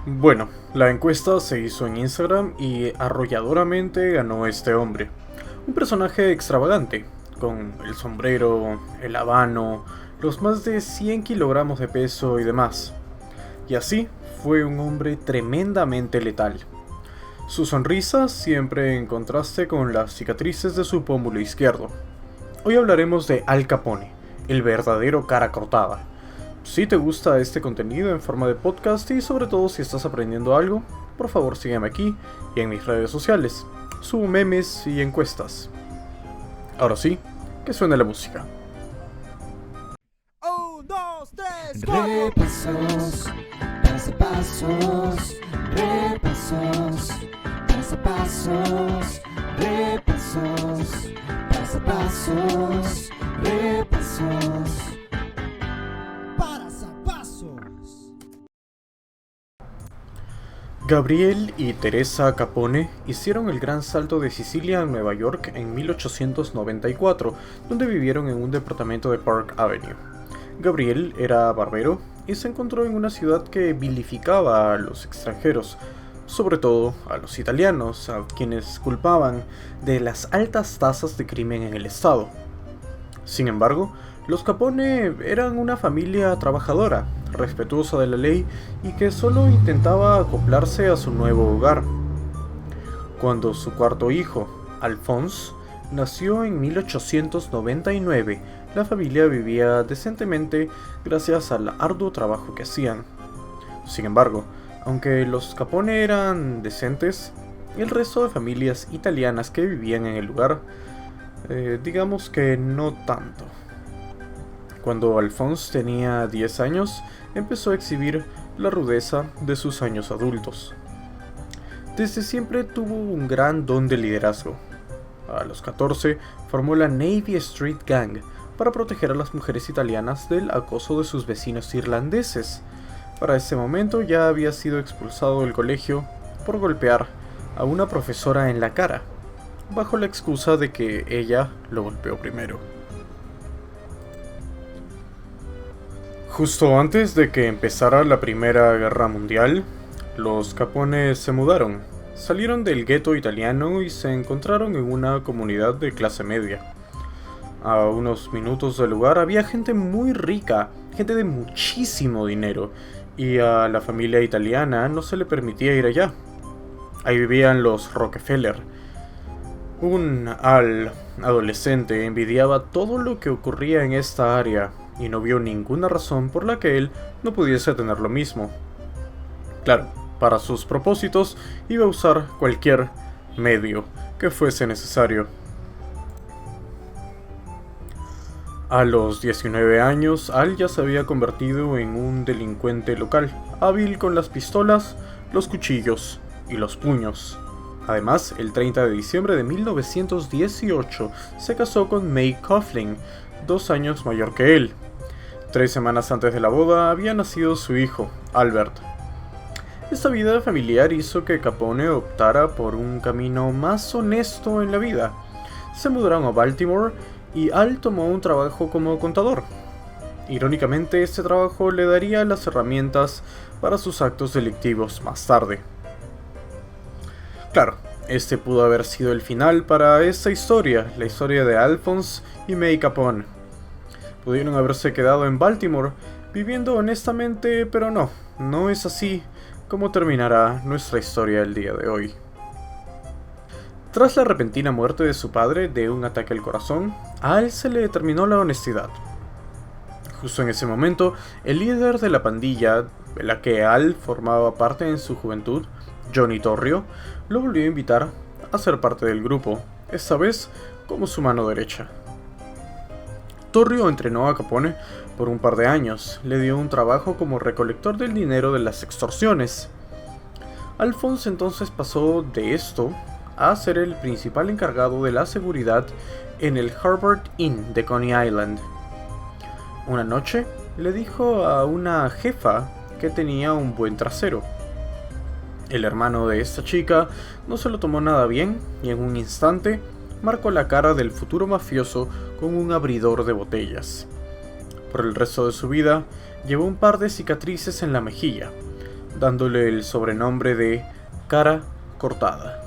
Bueno, la encuesta se hizo en Instagram y arrolladoramente ganó este hombre. Un personaje extravagante, con el sombrero, el habano, los más de 100 kilogramos de peso y demás. Y así fue un hombre tremendamente letal. Su sonrisa siempre en contraste con las cicatrices de su pómulo izquierdo. Hoy hablaremos de Al Capone, el verdadero cara cortada. Si te gusta este contenido en forma de podcast y sobre todo si estás aprendiendo algo, por favor sígueme aquí y en mis redes sociales. Subo memes y encuestas. Ahora sí, que suene la música. Un, dos, tres, Repasos, pasos, repasos, pasos, repasos, pasos, repasos. pasos. Gabriel y Teresa Capone hicieron el gran salto de Sicilia a Nueva York en 1894, donde vivieron en un departamento de Park Avenue. Gabriel era barbero y se encontró en una ciudad que vilificaba a los extranjeros, sobre todo a los italianos, a quienes culpaban de las altas tasas de crimen en el estado. Sin embargo, los Capone eran una familia trabajadora, respetuosa de la ley y que solo intentaba acoplarse a su nuevo hogar. Cuando su cuarto hijo, Alphonse, nació en 1899, la familia vivía decentemente gracias al arduo trabajo que hacían. Sin embargo, aunque los Capone eran decentes, el resto de familias italianas que vivían en el lugar, digamos que no tanto. Cuando Alphonse tenía 10 años, empezó a exhibir la rudeza de sus años adultos. Desde siempre tuvo un gran don de liderazgo. A los 14 formó la Navy Street Gang para proteger a las mujeres italianas del acoso de sus vecinos irlandeses. Para ese momento ya había sido expulsado del colegio por golpear a una profesora en la cara, bajo la excusa de que ella lo golpeó primero. Justo antes de que empezara la Primera Guerra Mundial, los Capone se mudaron, salieron del gueto italiano y se encontraron en una comunidad de clase media. A unos minutos del lugar había gente muy rica, gente de muchísimo dinero, y a la familia italiana no se le permitía ir allá. Ahí vivían los Rockefeller. Un Al adolescente envidiaba todo lo que ocurría en esta área y no vio ninguna razón por la que él no pudiese tener lo mismo. Claro, para sus propósitos iba a usar cualquier medio que fuese necesario. A los 19 años, Al ya se había convertido en un delincuente local, hábil con las pistolas, los cuchillos y los puños. Además, el 30 de diciembre de 1918 se casó con May Coughlin, 2 años mayor que él. 3 semanas antes de la boda había nacido su hijo, Albert. Esta vida familiar hizo que Capone optara por un camino más honesto en la vida. Se mudaron a Baltimore y Al tomó un trabajo como contador. Irónicamente, este trabajo le daría las herramientas para sus actos delictivos más tarde. Claro, este pudo haber sido el final para esta historia, la historia de Alphonse y May Capone. Pudieron haberse quedado en Baltimore, viviendo honestamente, pero no es así como terminará nuestra historia el día de hoy. Tras la repentina muerte de su padre de un ataque al corazón, a Al se le terminó la honestidad. Justo en ese momento, el líder de la pandilla de la que Al formaba parte en su juventud, Johnny Torrio, lo volvió a invitar a ser parte del grupo, esta vez como su mano derecha. Torrio entrenó a Capone por un par de años, le dio un trabajo como recolector del dinero de las extorsiones. Alphonse entonces pasó de esto a ser el principal encargado de la seguridad en el Harvard Inn de Coney Island. Una noche le dijo a una jefa que tenía un buen trasero. El hermano de esta chica no se lo tomó nada bien y en un instante marcó la cara del futuro mafioso con un abridor de botellas. Por el resto de su vida llevó un par de cicatrices en la mejilla, dándole el sobrenombre de Cara Cortada.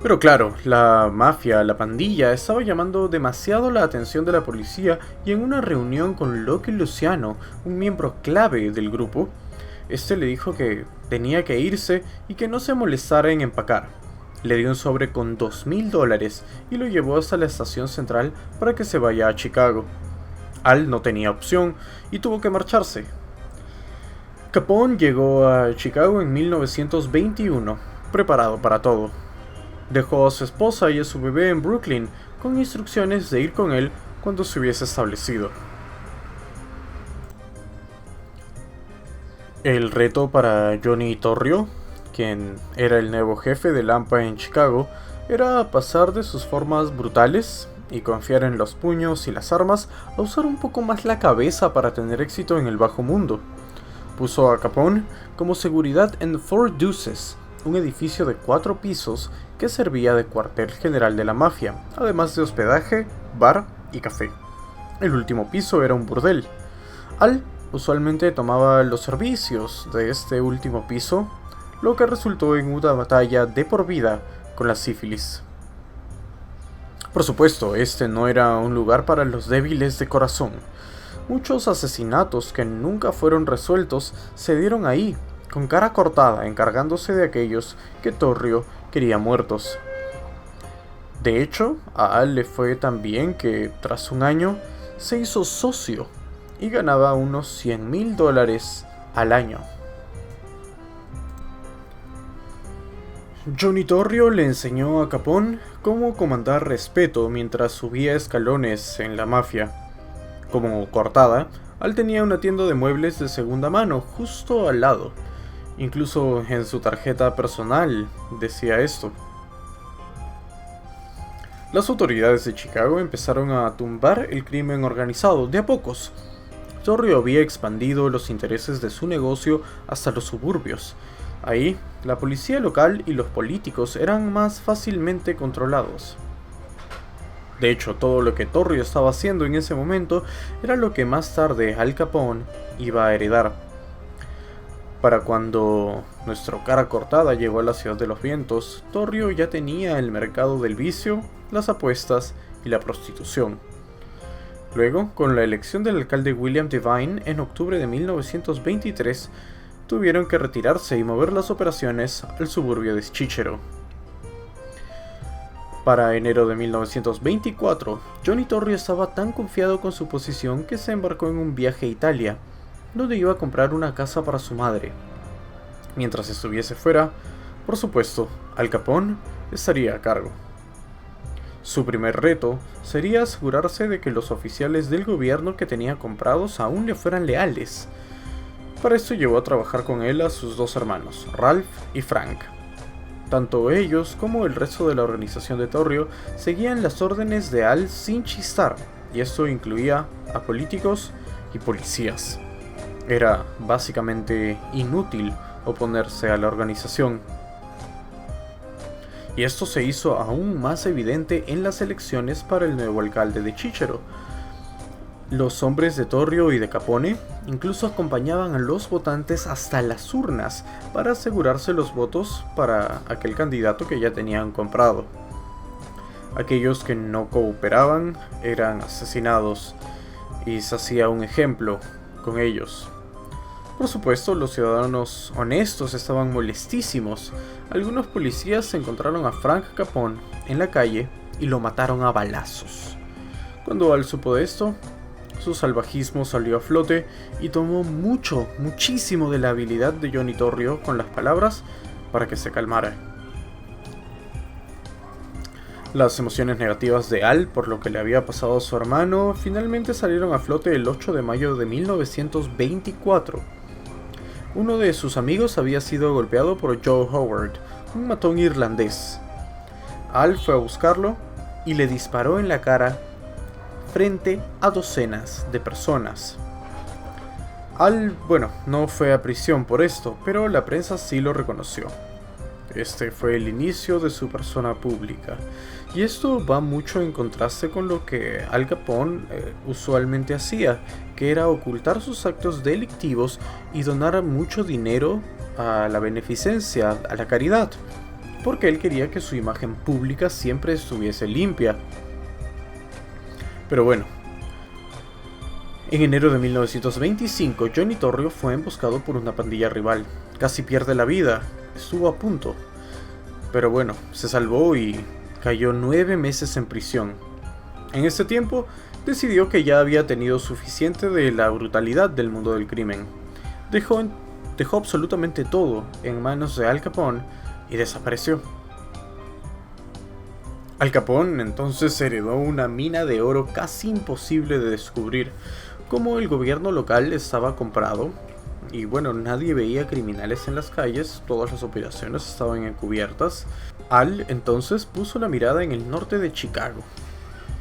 Pero claro, la mafia, la pandilla, estaba llamando demasiado la atención de la policía y en una reunión con Lucky Luciano, un miembro clave del grupo, este le dijo que tenía que irse y que no se molestara en empacar. Le dio un sobre con $2,000 y lo llevó hasta la estación central para que se vaya a Chicago. Al no tenía opción y tuvo que marcharse. Capone llegó a Chicago en 1921, preparado para todo. Dejó a su esposa y a su bebé en Brooklyn, con instrucciones de ir con él cuando se hubiese establecido. El reto para Johnny Torrio, quien era el nuevo jefe del AMPA en Chicago, era pasar de sus formas brutales y confiar en los puños y las armas a usar un poco más la cabeza para tener éxito en el bajo mundo. Puso a Capone como seguridad en Four Deuces, un edificio de 4 pisos que servía de cuartel general de la mafia, además de hospedaje, bar y café. El último piso era un burdel. Al usualmente tomaba los servicios de este último piso, lo que resultó en una batalla de por vida con la sífilis. Por supuesto, este no era un lugar para los débiles de corazón. Muchos asesinatos que nunca fueron resueltos se dieron ahí, con Cara Cortada encargándose de aquellos que Torrio quería muertos. De hecho, a Al le fue tan bien que, tras un año, se hizo socio y ganaba unos $100,000 al año. Johnny Torrio le enseñó a Capone cómo comandar respeto mientras subía escalones en la mafia. Como Cortada, Al tenía una tienda de muebles de segunda mano justo al lado. Incluso en su tarjeta personal decía esto. Las autoridades de Chicago empezaron a tumbar el crimen organizado de a pocos. Torrio había expandido los intereses de su negocio hasta los suburbios. Ahí, la policía local y los políticos eran más fácilmente controlados. De hecho, todo lo que Torrio estaba haciendo en ese momento era lo que más tarde Al Capone iba a heredar. Para cuando nuestro Cara Cortada llegó a la Ciudad de los Vientos, Torrio ya tenía el mercado del vicio, las apuestas y la prostitución. Luego, con la elección del alcalde William Devine en octubre de 1923, tuvieron que retirarse y mover las operaciones al suburbio de Cícero. Para enero de 1924, Johnny Torrio estaba tan confiado con su posición que se embarcó en un viaje a Italia, donde iba a comprar una casa para su madre. Mientras estuviese fuera, por supuesto, Al Capone estaría a cargo. Su primer reto sería asegurarse de que los oficiales del gobierno que tenía comprados aún le fueran leales. Para esto llevó a trabajar con él a sus 2 hermanos, Ralph y Frank. Tanto ellos como el resto de la organización de Torrio seguían las órdenes de Al sin chistar, y esto incluía a políticos y policías. Era básicamente inútil oponerse a la organización. Y esto se hizo aún más evidente en las elecciones para el nuevo alcalde de Cícero. Los hombres de Torrio y de Capone incluso acompañaban a los votantes hasta las urnas para asegurarse los votos para aquel candidato que ya tenían comprado. Aquellos que no cooperaban eran asesinados y se hacía un ejemplo con ellos. Por supuesto, los ciudadanos honestos estaban molestísimos. Algunos policías encontraron a Frank Capone en la calle y lo mataron a balazos. Cuando Al supo de esto, su salvajismo salió a flote y tomó muchísimo de la habilidad de Johnny Torrio con las palabras para que se calmara. Las emociones negativas de Al por lo que le había pasado a su hermano finalmente salieron a flote el 8 de mayo de 1924. Uno de sus amigos había sido golpeado por Joe Howard, un matón irlandés. Al fue a buscarlo y le disparó en la cara frente a docenas de personas. Al, no fue a prisión por esto, pero la prensa sí lo reconoció. Este fue el inicio de su persona pública. Y esto va mucho en contraste con lo que Al Capone usualmente hacía, que era ocultar sus actos delictivos y donar mucho dinero a la beneficencia, a la caridad, porque él quería que su imagen pública siempre estuviese limpia. Pero bueno, en enero de 1925, Johnny Torrio fue emboscado por una pandilla rival. Casi pierde la vida, estuvo a punto. Pero bueno, se salvó y cayó 9 meses en prisión. En este tiempo, decidió que ya había tenido suficiente de la brutalidad del mundo del crimen. Dejó absolutamente todo en manos de Al Capone y desapareció. Al Capone entonces heredó una mina de oro casi imposible de descubrir. Como el gobierno local estaba comprado, y bueno, nadie veía criminales en las calles, todas las operaciones estaban encubiertas, Al entonces puso la mirada en el norte de Chicago.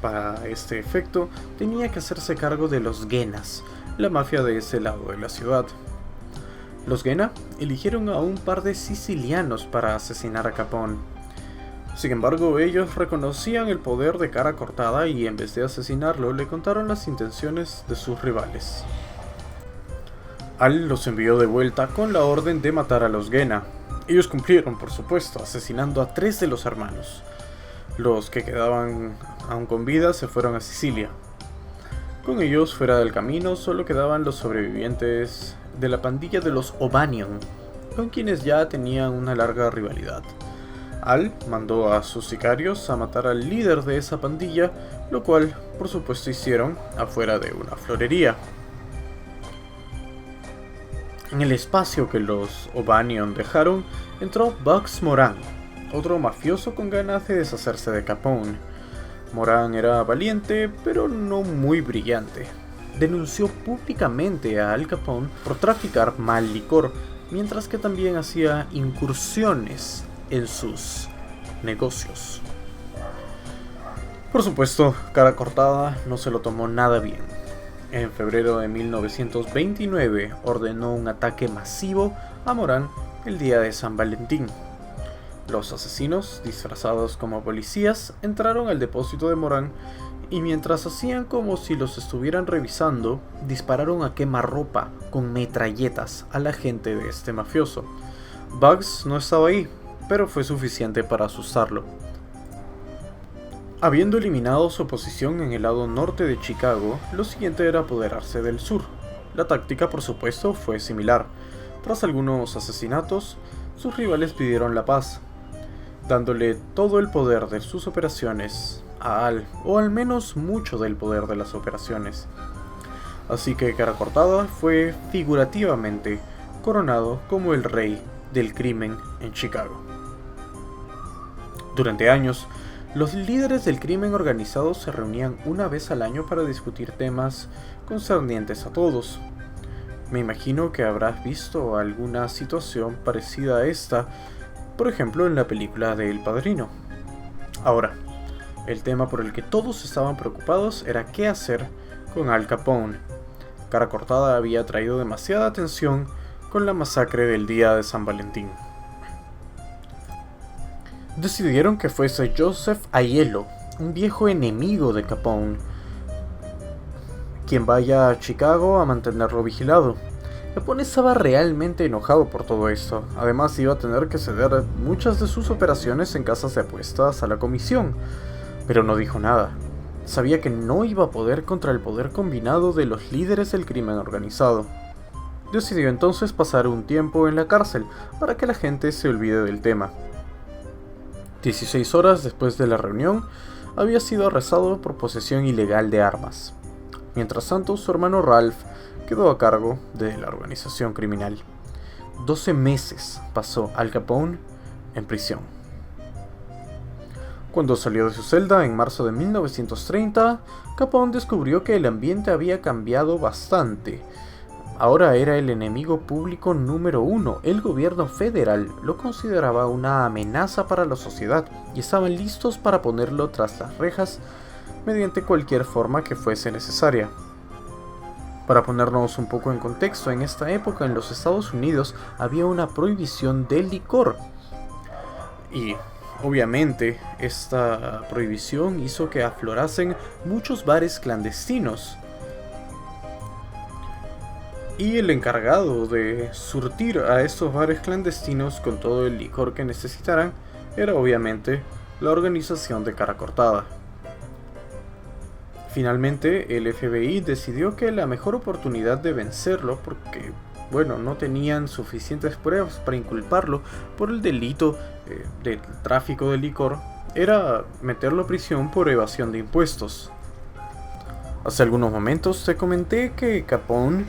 Para este efecto, tenía que hacerse cargo de los Guenas, la mafia de ese lado de la ciudad. Los Guena eligieron a un par de sicilianos para asesinar a Capone. Sin embargo, ellos reconocían el poder de Cara Cortada y en vez de asesinarlo, le contaron las intenciones de sus rivales. Al los envió de vuelta con la orden de matar a los Guena. Ellos cumplieron, por supuesto, asesinando a 3 de los hermanos. Los que quedaban aún con vida se fueron a Sicilia. Con ellos, fuera del camino, solo quedaban los sobrevivientes de la pandilla de los O'Banion, con quienes ya tenían una larga rivalidad. Al mandó a sus sicarios a matar al líder de esa pandilla, lo cual, por supuesto, hicieron afuera de una florería. En el espacio que los O'Banion dejaron, entró Bugs Moran, otro mafioso con ganas de deshacerse de Capone. Moran era valiente, pero no muy brillante. Denunció públicamente a Al Capone por traficar mal licor, mientras que también hacía incursiones en sus negocios. Por supuesto, Cara Cortada no se lo tomó nada bien. En febrero de 1929 ordenó un ataque masivo a Moran el día de San Valentín. Los asesinos, disfrazados como policías, entraron al depósito de Moran y mientras hacían como si los estuvieran revisando, dispararon a quemarropa con metralletas a la gente de este mafioso. Bugs no estaba ahí, pero fue suficiente para asustarlo. Habiendo eliminado su posición en el lado norte de Chicago, lo siguiente era apoderarse del sur. La táctica, por supuesto, fue similar. Tras algunos asesinatos, sus rivales pidieron la paz, dándole todo el poder de sus operaciones a Al, o al menos mucho del poder de las operaciones. Así que Cara Cortada fue figurativamente coronado como el rey del crimen en Chicago. Durante años, los líderes del crimen organizado se reunían una vez al año para discutir temas concernientes a todos. Me imagino que habrás visto alguna situación parecida a esta, por ejemplo en la película de El Padrino. Ahora, el tema por el que todos estaban preocupados era qué hacer con Al Capone. Cara Cortada había traído demasiada atención con la masacre del día de San Valentín. Decidieron que fuese Joseph Aiello, un viejo enemigo de Capone, quien vaya a Chicago a mantenerlo vigilado. Capone estaba realmente enojado por todo esto. Además iba a tener que ceder muchas de sus operaciones en casas de apuestas a la comisión, pero no dijo nada. Sabía que no iba a poder contra el poder combinado de los líderes del crimen organizado. Decidió entonces pasar un tiempo en la cárcel para que la gente se olvide del tema. 16 horas después de la reunión, había sido arrestado por posesión ilegal de armas. Mientras tanto, su hermano Ralph quedó a cargo de la organización criminal. 12 meses pasó Al Capone en prisión. Cuando salió de su celda en marzo de 1930, Capone descubrió que el ambiente había cambiado bastante. Ahora era el enemigo público número 1. El gobierno federal lo consideraba una amenaza para la sociedad y estaban listos para ponerlo tras las rejas mediante cualquier forma que fuese necesaria. Para ponernos un poco en contexto, en esta época en los Estados Unidos había una prohibición del licor. Y obviamente esta prohibición hizo que aflorasen muchos bares clandestinos. Y el encargado de surtir a estos bares clandestinos con todo el licor que necesitaran era obviamente la organización de Cara Cortada. Finalmente el FBI decidió que la mejor oportunidad de vencerlo, porque bueno, no tenían suficientes pruebas para inculparlo por el delito del tráfico de licor, era meterlo a prisión por evasión de impuestos. Hace algunos momentos te comenté que Capone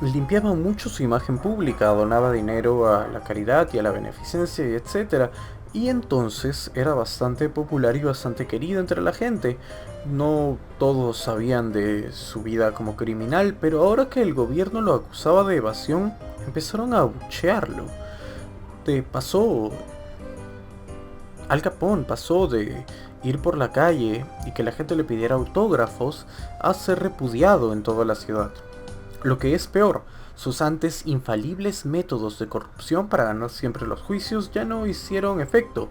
limpiaba mucho su imagen pública, donaba dinero a la caridad y a la beneficencia, etc. Y entonces era bastante popular y bastante querido entre la gente. No todos sabían de su vida como criminal, pero ahora que el gobierno lo acusaba de evasión, empezaron a abuchearlo. Al Capone pasó de ir por la calle y que la gente le pidiera autógrafos a ser repudiado en toda la ciudad. Lo que es peor, sus antes infalibles métodos de corrupción para ganar siempre los juicios ya no hicieron efecto.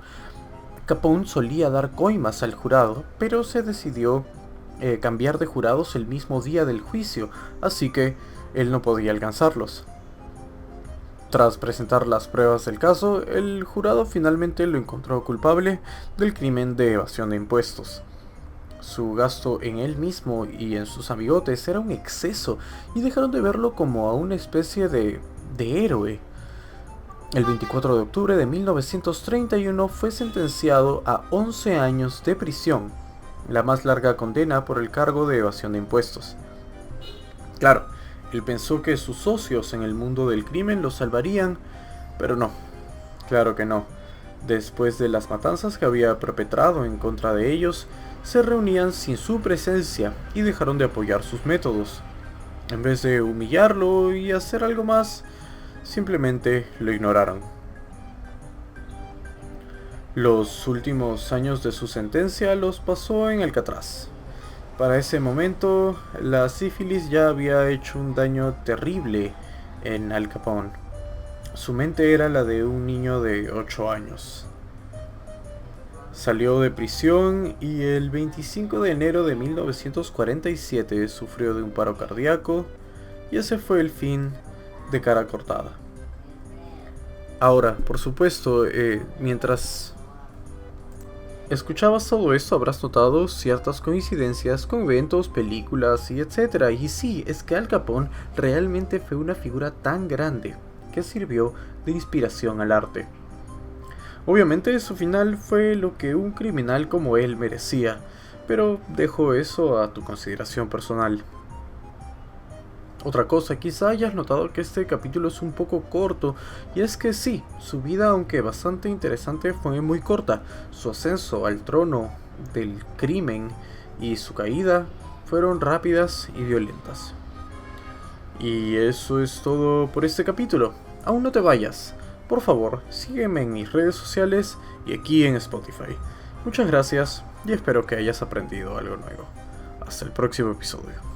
Capone solía dar coimas al jurado, pero se decidió cambiar de jurados el mismo día del juicio, así que él no podía alcanzarlos. Tras presentar las pruebas del caso, el jurado finalmente lo encontró culpable del crimen de evasión de impuestos. Su gasto en él mismo y en sus amigotes era un exceso y dejaron de verlo como a una especie de héroe. El 24 de octubre de 1931 fue sentenciado a 11 años de prisión, la más larga condena por el cargo de evasión de impuestos. Claro, él pensó que sus socios en el mundo del crimen lo salvarían, pero no, claro que no. Después de las matanzas que había perpetrado en contra de ellos, se reunían sin su presencia y dejaron de apoyar sus métodos. En vez de humillarlo y hacer algo más, simplemente lo ignoraron. Los últimos años de su sentencia los pasó en Alcatraz. Para ese momento, la sífilis ya había hecho un daño terrible en Al Capone. Su mente era la de un niño de 8 años. Salió de prisión y el 25 de enero de 1947 sufrió de un paro cardíaco y ese fue el fin de Cara Cortada. Ahora, por supuesto, mientras escuchabas todo esto habrás notado ciertas coincidencias con eventos, películas y etc. Y sí, es que Al Capone realmente fue una figura tan grande que sirvió de inspiración al arte. Obviamente su final fue lo que un criminal como él merecía, pero dejo eso a tu consideración personal. Otra cosa, quizá hayas notado que este capítulo es un poco corto, y es que sí, su vida, aunque bastante interesante, fue muy corta. Su ascenso al trono del crimen y su caída fueron rápidas y violentas. Y eso es todo por este capítulo. Aún no te vayas. Por favor, sígueme en mis redes sociales y aquí en Spotify. Muchas gracias y espero que hayas aprendido algo nuevo. Hasta el próximo episodio.